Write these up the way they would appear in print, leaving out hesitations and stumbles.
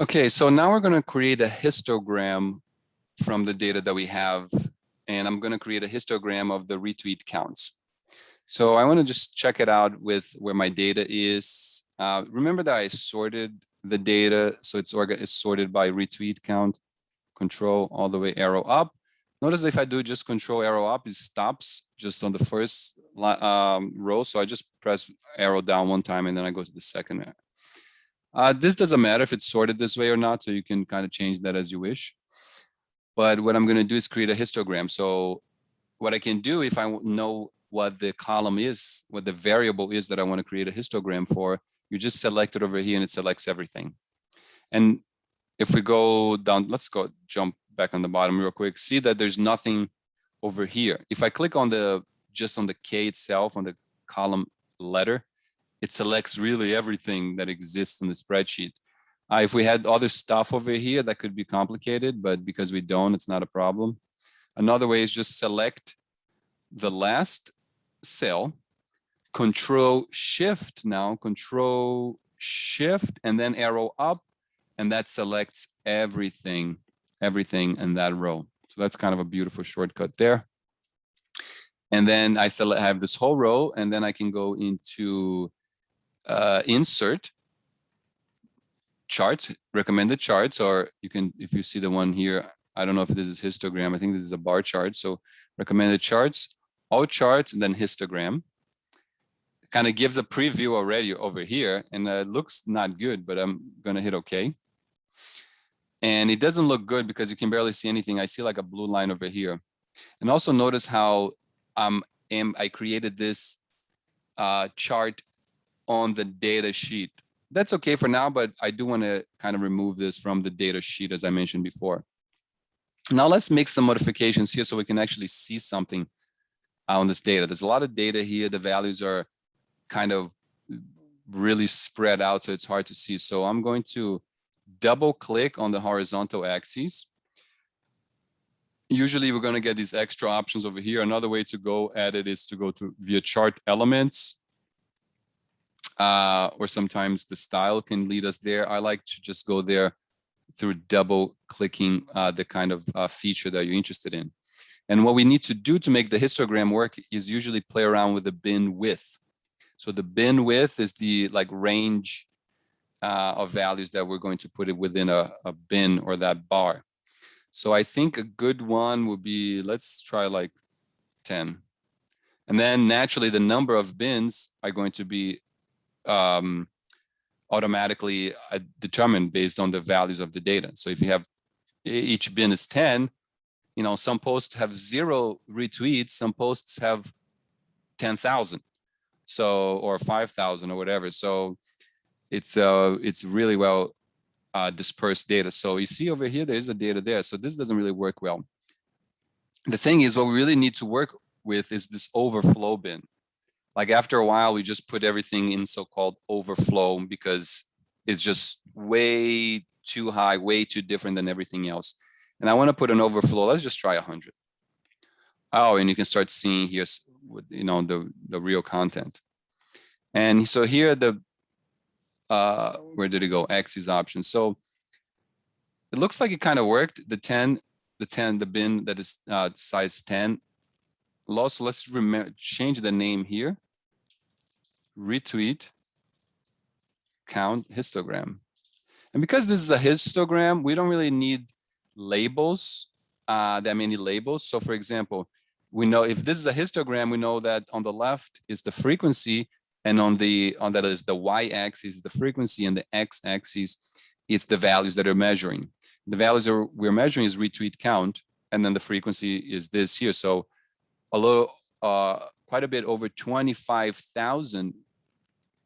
Okay, so now we're going to create a histogram from the data that we have, and I'm going to create a histogram of the retweet counts. So I want to just check it out with where my data is. Remember that I sorted the data, so it's sorted by retweet count, control all the way arrow up. Notice if I do just control arrow up, it stops just on the first row. So I just press arrow down one time and then I go to the second. This doesn't matter if it's sorted this way or not, so you can kind of change that as you wish. But what I'm going to do is create a histogram. So what I can do if I know what the column is, what the variable is that I want to create a histogram for, you just select it over here and it selects everything. And if we go down, let's go jump back on the bottom real quick, see that there's nothing over here. If I click on just on the K itself, on the column letter, it selects really everything that exists in the spreadsheet. If we had other stuff over here, that could be complicated, but because we don't, it's not a problem. Another way is just select the last cell, Control Shift now, Control Shift, and then arrow up, and that selects everything in that row. So that's kind of a beautiful shortcut there. And then I have this whole row, and then I can go into insert charts, recommended charts, or you can, if you see the one here, I don't know if this is histogram, I think this is a bar chart. So recommended charts, all charts, and then histogram. It kind of gives a preview already over here, and it looks not good, but I'm gonna hit okay. And it doesn't look good because you can barely see anything. I see like a blue line over here. And also notice how I created this chart on the data sheet. That's okay for now, but I do want to kind of remove this from the data sheet, as I mentioned before. Now let's make some modifications here so we can actually see something on this data. There's a lot of data here. The values are kind of really spread out, so it's hard to see. So I'm going to double click on the horizontal axis. Usually we're going to get these extra options over here. Another way to go at it is to go to via chart elements. Or sometimes the style can lead us there. I like to just go there through double clicking the kind of feature that you're interested in. And what we need to do to make the histogram work is usually play around with the bin width. So the bin width is the like range of values that we're going to put it within a bin or that bar. So I think a good one would be, let's try like 10. And then naturally the number of bins are going to be automatically determined based on the values of the data. So if you have each bin is 10, you know, some posts have 0 retweets, some posts have 10,000, so, or 5,000 or whatever. So it's really well dispersed data. So you see over here, there's a data there. So this doesn't really work well. The thing is, what we really need to work with is this overflow bin. Like after a while, we just put everything in so-called overflow because it's just way too high, way too different than everything else. And I want to put an overflow. Let's just try 100. Oh, and you can start seeing here, you know, the real content. And so here where did it go? Axis option. So it looks like it kind of worked. The bin that is size 10. Also, let's change the name here. Retweet count histogram. And because this is a histogram, we don't really need labels, that many labels. So for example, we know if this is a histogram, we know that on the left is the frequency, and on that is the y-axis, the frequency, and the x-axis, it's the values that are measuring. The values that we're measuring is retweet count, and then the frequency is this here. So a little, quite a bit over 25,000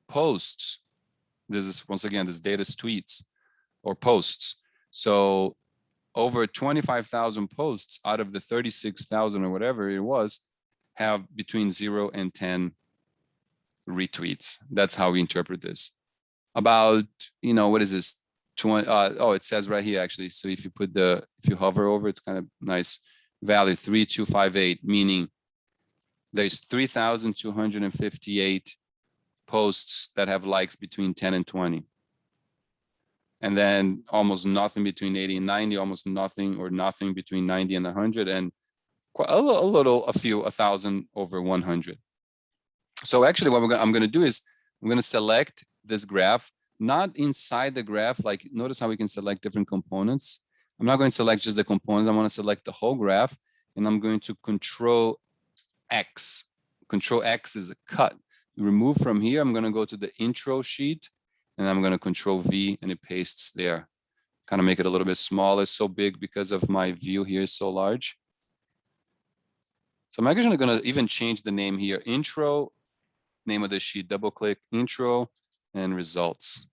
posts. This is, once again, this data is tweets or posts. So over 25,000 posts out of the 36,000 or whatever it was have between 0 and 10 retweets. That's how we interpret this. About, you know, what is this? 20, oh, it says right here actually. So if you hover over, it's kind of nice value 3258, meaning there's 3,258 posts that have likes between 10 and 20. and then almost nothing between 80 and 90, almost nothing or nothing between 90 and 100, and quite a few 1,000 over 100. So actually what I'm going to do is I'm going to select this graph, not inside the graph. Like, notice how we can select different components. I'm not going to select just the components. I want to select the whole graph, and I'm going to Control X. Control X is a cut. Remove from here. I'm going to go to the intro sheet, and I'm going to Control V, and it pastes there. Kind of make it a little bit smaller. It's so big because of my view here is so large. So I'm actually going to even change the name here. Intro, name of the sheet, double click, intro, and results.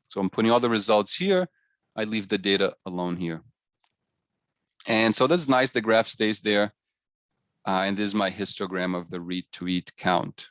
So I'm putting all the results here. I leave the data alone here. And so that's nice. The graph stays there. And this is my histogram of the retweet count.